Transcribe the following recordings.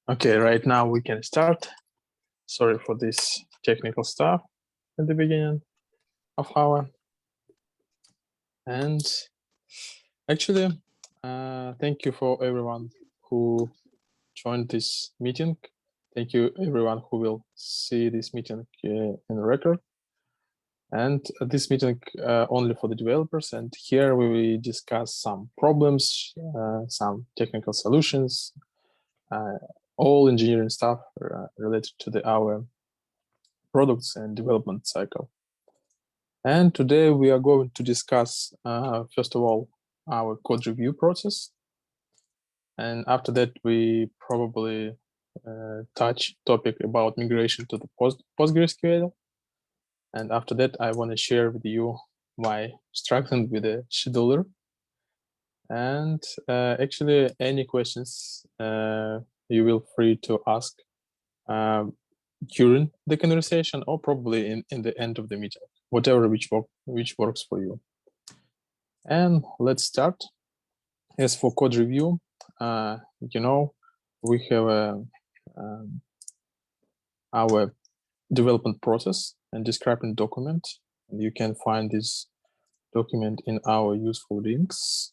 Okay, right now we can start. Sorry for this technical stuff at the beginning of our. And actually, thank you for everyone who joined this meeting. Thank you everyone who will see this meeting in record. And this meeting only for the developers. And here we will discuss some problems, some technical solutions, all engineering stuff related to our products and development cycle. And today we are going to discuss, first of all, our code review process. And after that, we probably touch topic about migration to the PostgreSQL. And after that, I want to share with you my struggling with a scheduler. And actually, any questions you will free to ask during the conversation or probably in the end of the meeting, whatever which works for you. And let's start. As for code review, we have our development process and describing document. And you can find this document in our useful links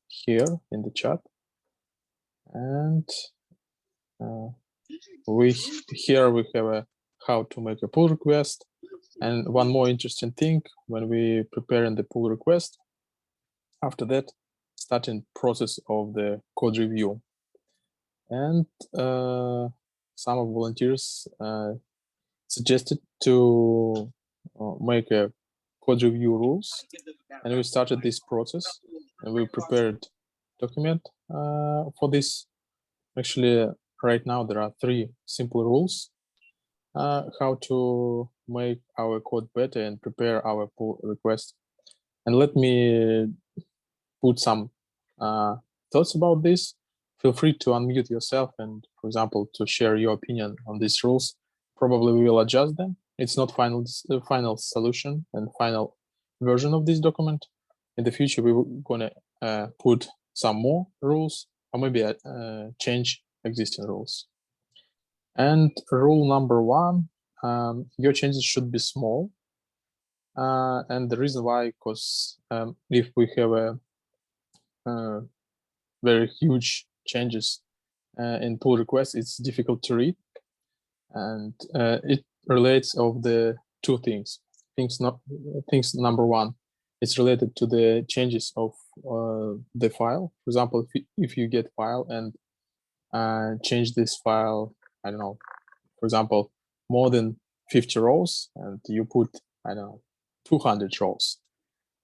here in the chat. And we have how to make a pull request. And one more interesting thing, when we preparing the pull request, after that, starting process of the code review. And some of volunteers suggested to make a code review rules, and we started this process, and we prepared document for this. Actually, right now there are 3 simple rules how to make our code better and prepare our pull request. And let me put some thoughts about this. Feel free to unmute yourself and, for example, to share your opinion on these rules. Probably we will adjust them. It's not final solution and final version of this document. In the future, we're gonna put some more rules or maybe change existing rules. And rule number 1, your changes should be small. And the reason why, because if we have a very huge changes in pull requests, it's difficult to read, and it relates of the 2 things. Things number 1, it's related to the changes of the file. For example, if you get file and change this file, I don't know, for example, more than 50 rows, and you put, I don't know, 200 rows.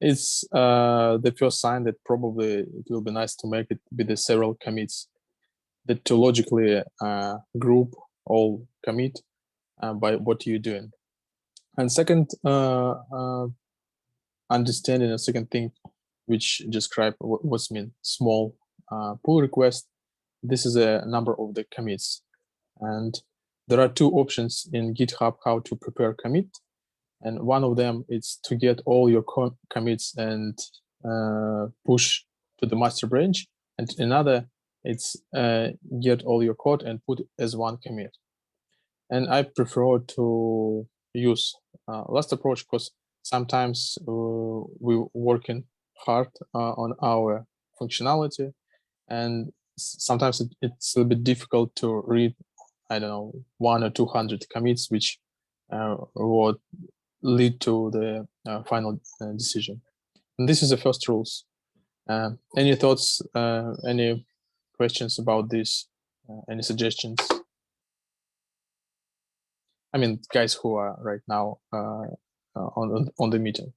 It's the first sign that probably it will be nice to make it with the several commits, that to logically group all commit by what you're doing. And second understanding, a second thing which describe what's mean small pull request. This is a number of the commits, and there are 2 options in GitHub how to prepare commit. And one of them is to get all your commits and push to the master branch. And another, it's get all your code and put as one commit. And I prefer to use last approach because sometimes we're working hard on our functionality, and sometimes it's a little bit difficult to read, I don't know, 100 or 200 commits, which would lead to the final decision. And this is the first rules. Any thoughts, any questions about this, any suggestions? I mean, guys who are right now on the meeting.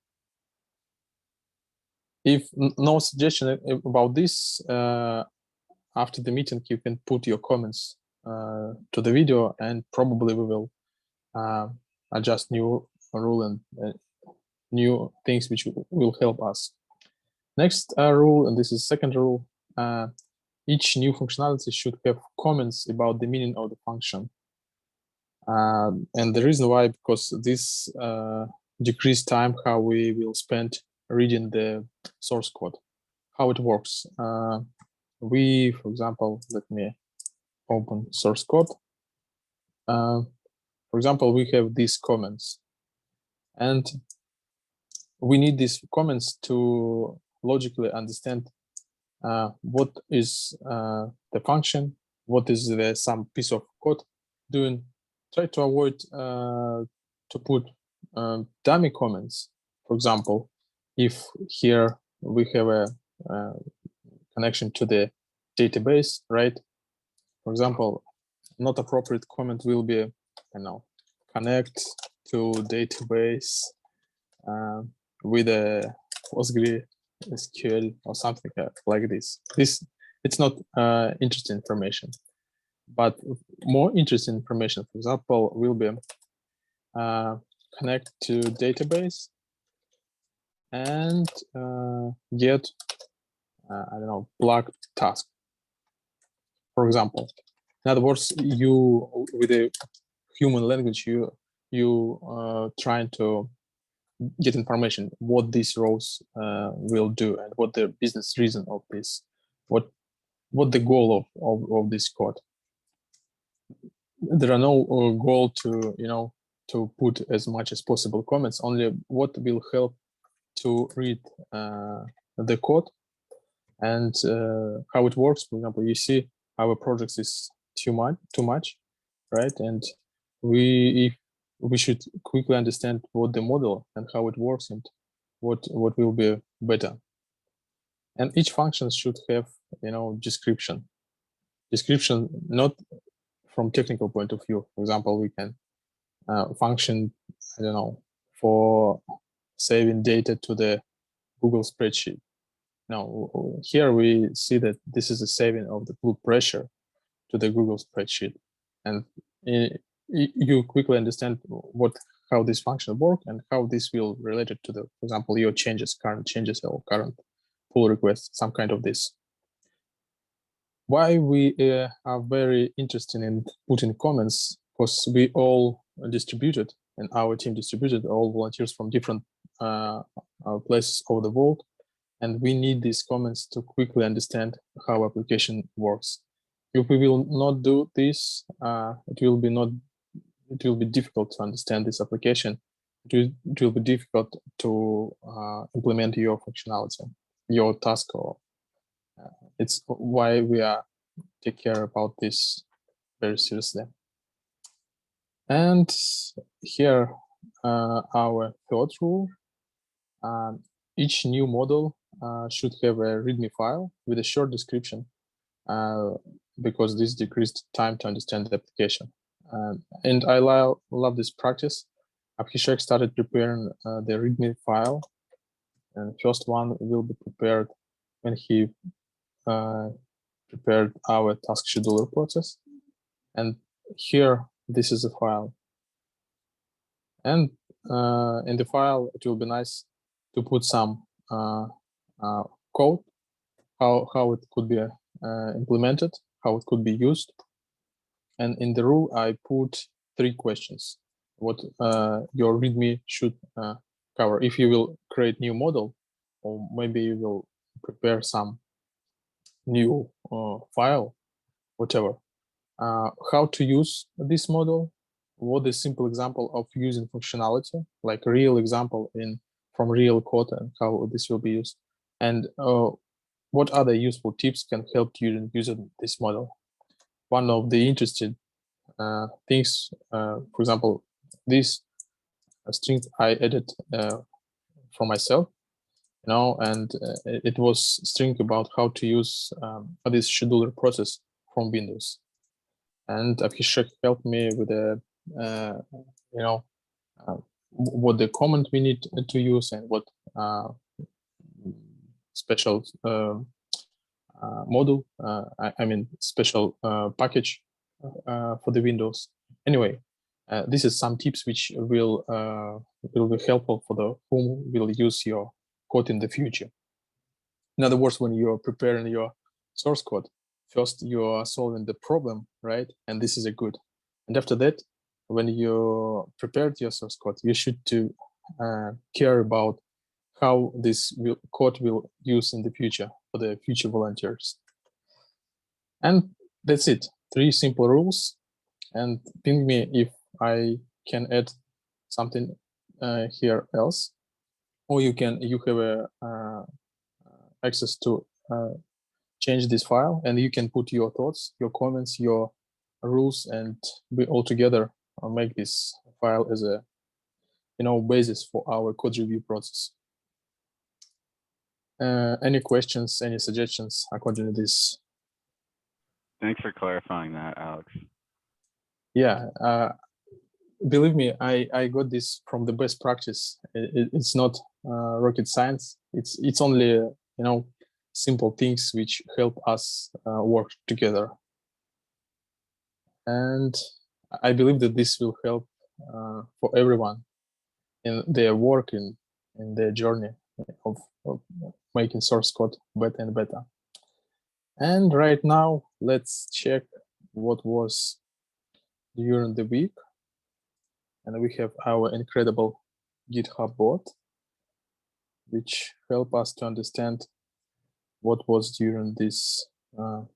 If no suggestion about this, after the meeting, you can put your comments to the video, and probably we will adjust new rule and new things which will help us. Next rule, and this is second rule, each new functionality should have comments about the meaning of the function. And the reason why, because this decrease time how we will spend reading the source code, how it works. We, for example, let me open source code. For example, we have these comments, and we need these comments to logically understand what is the function, what is some piece of code doing. Try to avoid to put dummy comments. For example, if here we have a connection to the database, right? For example, not appropriate comment will be, I don't know, connect to database with a PostgreSQL or something like this. It's not interesting information, but more interesting information, for example, will be connect to database and get I don't know, block task. For example, in other words, you with a human language, you trying to get information what these rows will do and what the business reason of this, what the goal of this code. There are no goal to to put as much as possible comments, only what will help to read the code and how it works. For example, you see our project is too much, right? And we should quickly understand what the model and how it works and what will be better. And each function should have description not from technical point of view. For example, we can function, I don't know, for saving data to the Google spreadsheet. Now here we see that this is a saving of the blood pressure to the Google spreadsheet, and you quickly understand how this function work and how this will relate it to the, for example, your current changes or current pull request, some kind of this. Why we are very interested in putting comments? Because we all distributed, and our team distributed all volunteers from different places over the world, and we need these comments to quickly understand how application works. If we will not do this, it will be difficult to understand this application. It will be difficult to implement your functionality, your task. Or it's why we take care about this very seriously. And here, our third rule: each new model should have a README file with a short description, because this decreased time to understand the application. And I love this practice. Abhishek started preparing the README file, and first one will be prepared when he prepared our task scheduler process. And here, this is a file. And in the file, it will be nice to put some code, how it could be implemented, how it could be used. And in the rule, I put 3 questions, what your README should cover. If you will create new model, or maybe you will prepare some new file, whatever. How to use this model, what is simple example of using functionality, like a real example from real code, and how this will be used, and what other useful tips can help you using this model. One of the interesting things, for example, this string I added for myself, and it was string about how to use this scheduler process from Windows. And Abhishek helped me with what the command we need to use and what special module, I mean special package for the Windows. Anyway, this is some tips which will be helpful for the whom will use your code in the future. In other words, when you are preparing your source code, first you are solving the problem, right? And this is a good. And after that, when you prepared your source code, you should care about how this code will use in the future for the future volunteers. And that's it. three simple rules, and ping me if I can add something here else, or you have a access to change this file, and you can put your thoughts, your comments, your rules, and we all together make this file as a basis for our code review process. Any questions, any suggestions according to this? Thanks for clarifying that, Alex. Yeah, believe me, I got this from the best practice. It's not rocket science. It's only simple things which help us work together. And I believe that this will help for everyone in their work, in their journey of making source code better and better. And right now, let's check what was during the week. And we have our incredible GitHub bot, which help us to understand what was during this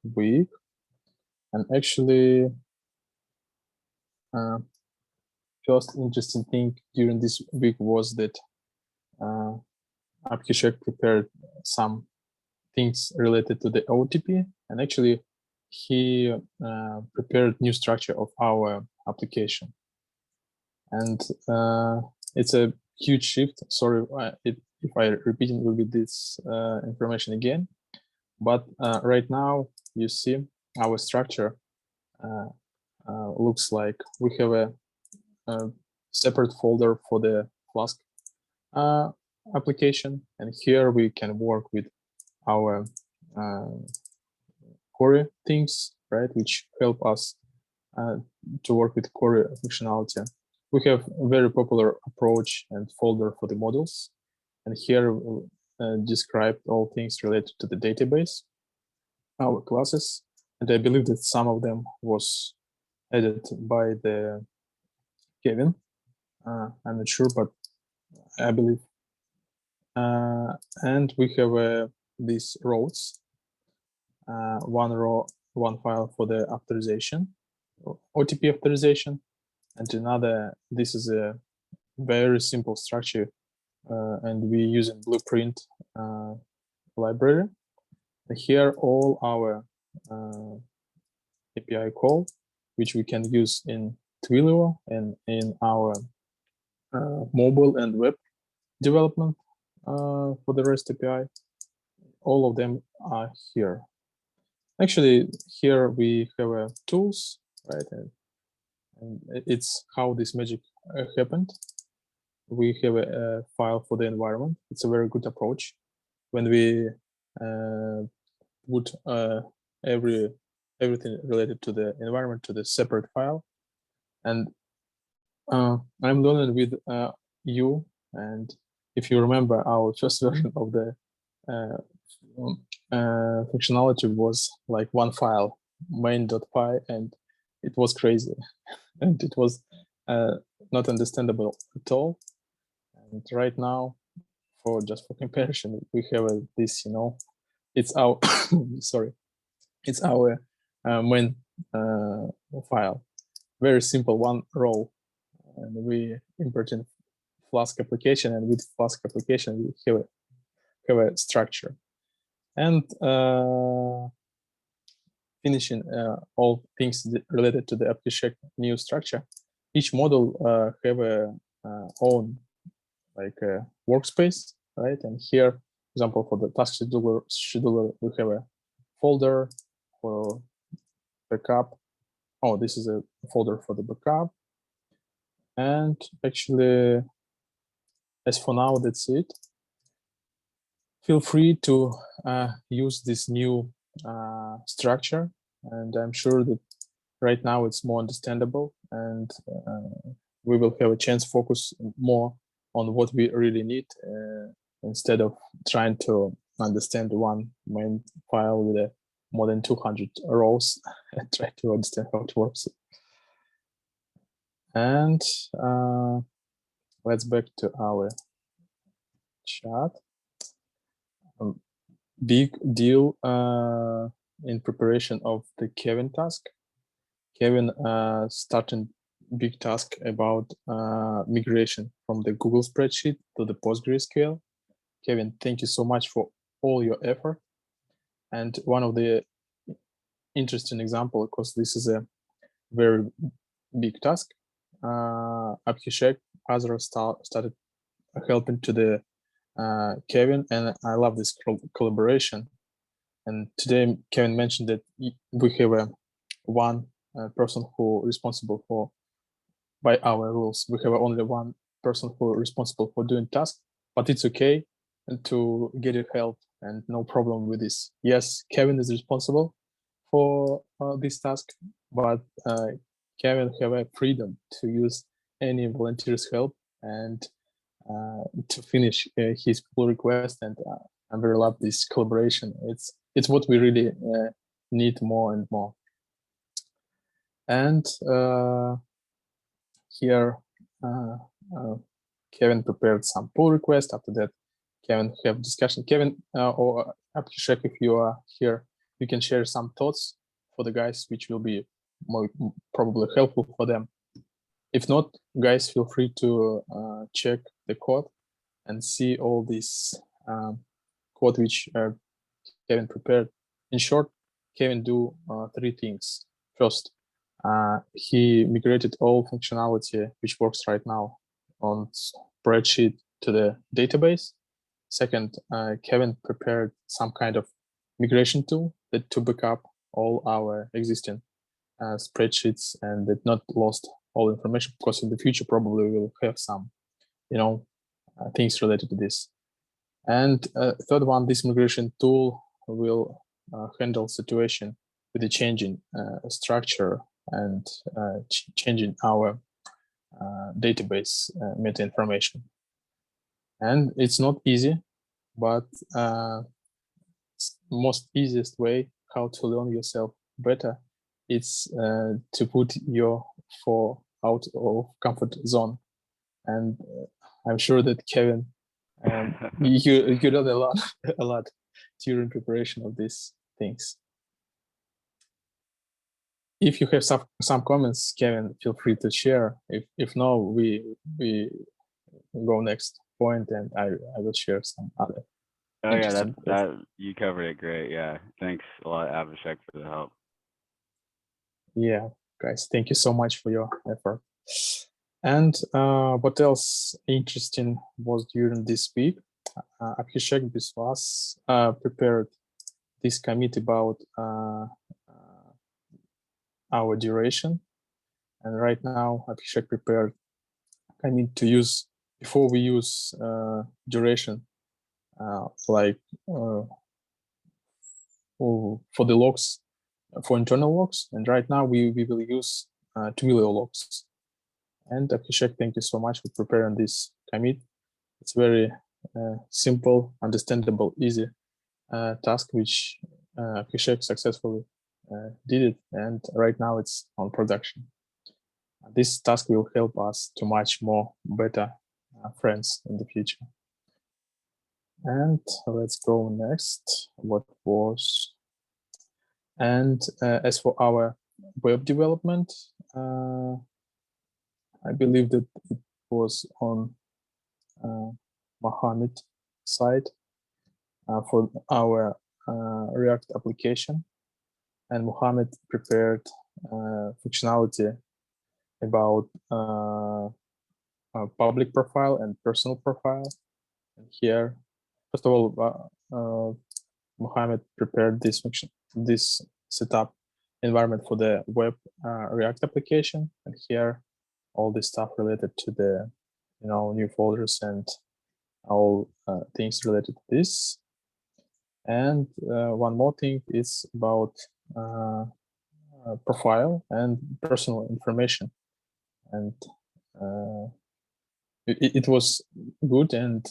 week. And actually, first interesting thing during this week was that Abhishek prepared some things related to the OTP, and actually he prepared new structure of our application. And it's a huge shift. Sorry if I repeat a little bit this information again, but right now you see our structure looks like we have a separate folder for the Flask application, and here we can work with our query things, right, which help us to work with query functionality. We have a very popular approach and folder for the models, and here described all things related to the database, our classes, and I believe that some of them was added by the Kevin. I'm not sure, but I believe. And we have these rows, one row, one file for the authorization, OTP authorization, and another. This is a very simple structure, and we use in Blueprint library. Here, all our API call, which we can use in Twilio and in our mobile and web development for the REST API. All of them are here. Actually, here we have tools, right? And it's how this magic happened. We have a file for the environment. It's a very good approach when we put everything related to the environment to the separate file. And I'm learning with you, and if you remember, our first version of the functionality was like one file, main.py, and it was crazy, and it was not understandable at all. And right now, just for comparison, we have this, it's our sorry, it's our main file, very simple, one row, and we importing Flask application, and with Flask application we have a structure. And finishing all things related to the Abhishek new structure, each model have a own like a workspace, right? And here, for example, for the task scheduler, we have a folder for backup. Oh, this is a folder for the backup. And actually, as for now, that's it. Feel free to use this new structure, and I'm sure that right now it's more understandable, and we will have a chance to focus more on what we really need instead of trying to understand one main file with more than 200 rows and try to understand how it works. And let's back to our chat. Big deal in preparation of the Kevin task. Kevin started big task about migration from the Google spreadsheet to the PostgreSQL. Kevin, thank you so much for all your effort. And one of the interesting example, because this is a very big task, Abhishek, others started helping to the Kevin, and I love this collaboration. And today, Kevin mentioned that we have one person who responsible for, by our rules, we have only one person who responsible for doing tasks, but it's okay to get your help and no problem with this. Yes, Kevin is responsible for this task, but Kevin have a freedom to use any volunteer's help and to finish his pull request. And I very love this collaboration. It's what we really need more and more. And here Kevin prepared some pull request. After that, Kevin have discussion. Kevin or Abhishek, if you are here, you can share some thoughts for the guys, which will be more probably helpful for them. If not, guys, feel free to check the code and see all this code which Kevin prepared. In short, Kevin do 3 things. First, he migrated all functionality which works right now on spreadsheet to the database. Second, Kevin prepared some kind of migration tool that to backup all our existing spreadsheets and that not lost all information, because in the future probably we'll have some, things related to this. And third one, this migration tool will handle situation with the changing structure and changing our database meta information. And it's not easy, but most easiest way how to learn yourself better is to put your foot out of comfort zone. And I'm sure that Kevin, you learned a lot during preparation of these things. If you have some comments, Kevin, feel free to share. If no, we go next point, and I will share some other. Oh yeah, that you covered it great. Yeah, thanks a lot, Abhishek, for the help. Yeah, guys, thank you so much for your effort. And what else interesting was during this week? Abhishek Biswas prepared this commit about our duration, and right now Abhishek prepared commit to use before we use duration like for the logs, for internal logs, and right now we will use Twilio logs. And Abhishek, thank you so much for preparing this commit. It's very simple, understandable, easy task which Abhishek successfully did it, and right now it's on production. This task will help us to much more better friends in the future. And let's go next. What was? And as for our web development, I believe that it was on Mohammed side for our React application, and Mohammed prepared functionality about public profile and personal profile. And here, first of all, Mohammed prepared this function, this setup environment for the web React application, and here all the stuff related to the new folders and all things related to this. And one more thing is about profile and personal information, and it was good, and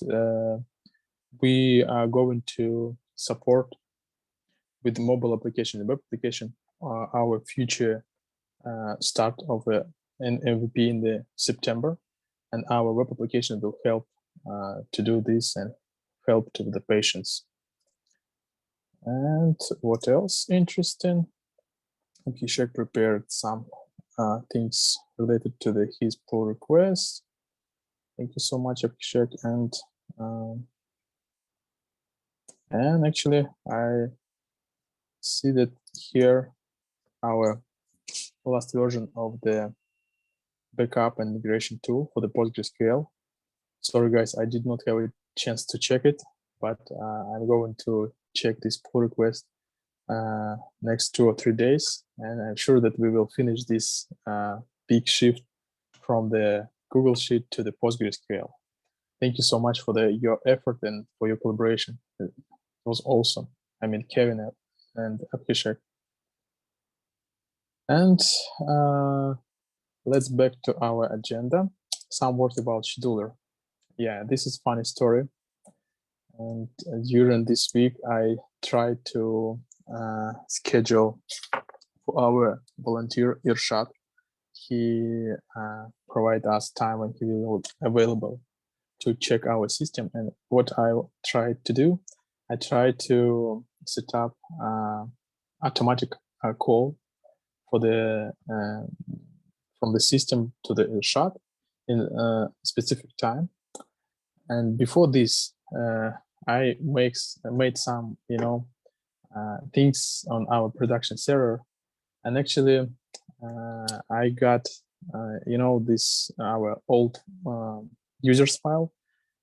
we are going to support with the mobile application, the web application, our future start of an MVP in the September, and our web application will help to do this and help to the patients. And what else interesting? Abhishek prepared some things related to his pull request. Thank you so much, Abhishek. And actually, I see that here our last version of the backup and migration tool for the PostgreSQL. Sorry, guys, I did not have a chance to check it, but I'm going to check this pull request next 2 or 3 days, and I'm sure that we will finish this big shift from the Google Sheet to the PostgreSQL. Thank you so much for your effort and for your collaboration. It was awesome. I mean, Kevin and Abhishek. And let's back to our agenda. Some words about scheduler. Yeah, this is funny story. And during this week, I tried to schedule for our volunteer Irshad. He provide us time when he will be available to check our system. And what I tried to do, I tried to set up automatic call for the from the system to the Irshad in a specific time. And before this, I made some, things on our production server, and actually, I got, this our old users file,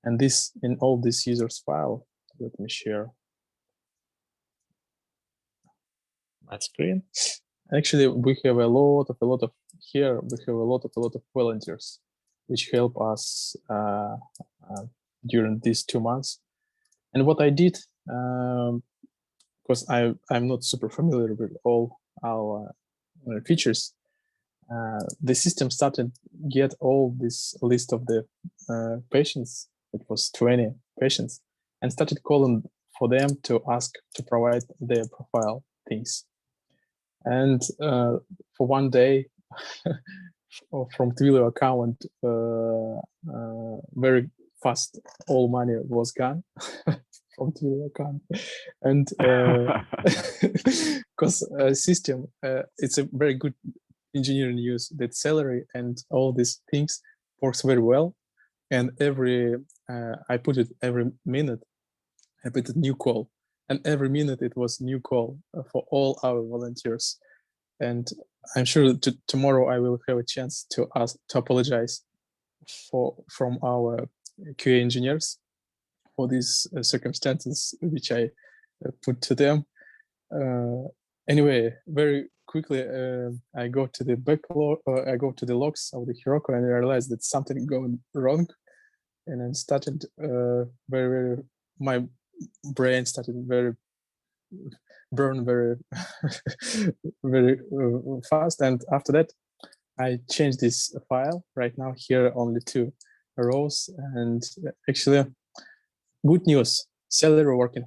and this in all this users file. Let me share my screen. Actually, we have a lot of here. We have a lot of volunteers, which help us during these 2 months. And what I did, because I'm not super familiar with all our features, the system started get all this list of the patients. It was 20 patients, and started calling for them to ask to provide their profile things. And for one day, from Twilio account, very fast, all money was gone from Twilio account. And because system, it's a very good engineering use, that salary and all these things works very well. And I put it every minute, I put a new call. And every minute it was new call for all our volunteers. And I'm sure tomorrow I will have a chance to apologize from our QA engineers for these circumstances which I put to them. Anyway, very quickly, I go to the backlog. I go to the logs of the Heroku, and I realized that something going wrong. And I started my brain started burn very very fast. And after that, I changed this file. Right now here only 2 rows, and actually good news, salary working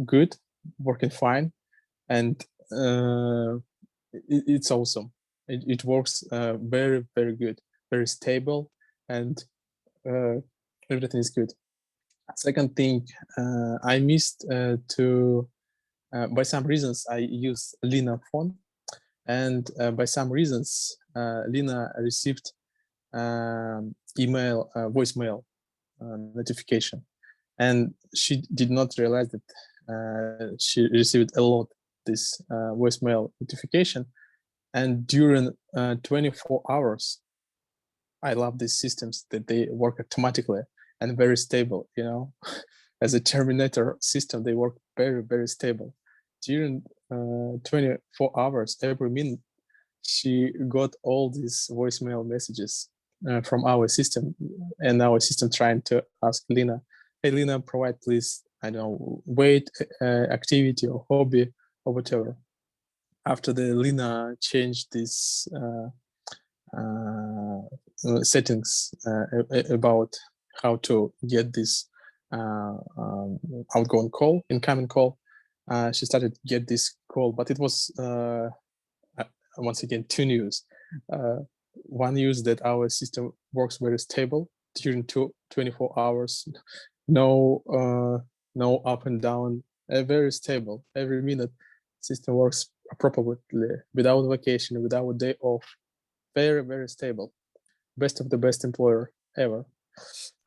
good, working fine, and it's awesome. It works very good, very stable, and everything is good. Second thing, I missed to by some reasons I use Lina phone, and by some reasons Lina received voicemail notification, and she did not realize that she received a lot this voicemail notification. And during 24 hours, I love these systems that they work automatically and very stable, as a Terminator system, they work very stable. During 24 hours, every minute, she got all these voicemail messages from our system, and our system trying to ask Lina, hey Lina, provide please, I don't know, weight, activity or hobby or whatever. After the Lina changed this settings about how to get this outgoing call, incoming call, she started to get this call, but it was once again 2 news. One news that our system works very stable during 24 hours, no up and down, very stable. Every minute system works appropriately, without vacation, without day off, very, very stable. Best of the best employer ever.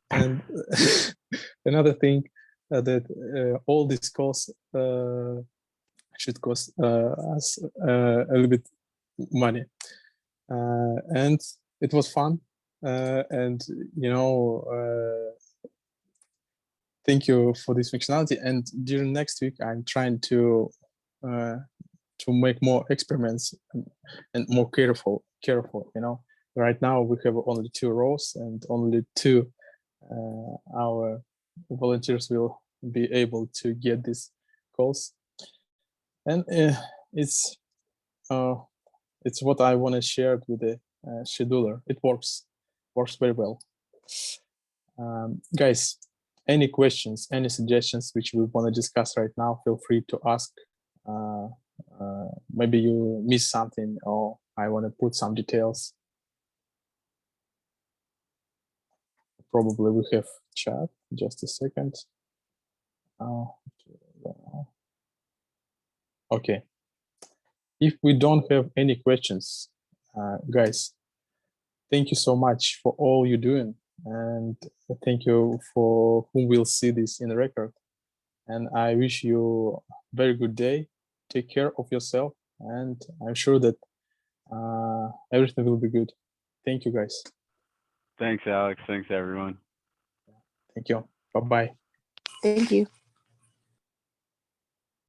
And another thing that all these calls should cost us a little bit money. And it was fun. And, thank you for this functionality. And during next week, I'm trying to make more experiments and more careful. Right now we have only 2 rows and only 2 our volunteers will be able to get these calls. And it's what I want to share with the scheduler. It works very well. Guys, any questions, any suggestions which we want to discuss right now, feel free to ask. Maybe you missed something, or I want to put some details. Probably we have chat. Just a second. Okay. If we don't have any questions, guys, thank you so much for all you're doing, and thank you for who will see this in the record. And I wish you a very good day. Take care of yourself, and I'm sure that everything will be good. Thank you, guys. Thanks, Alex. Thanks, everyone. Thank you. Bye-bye. Thank you.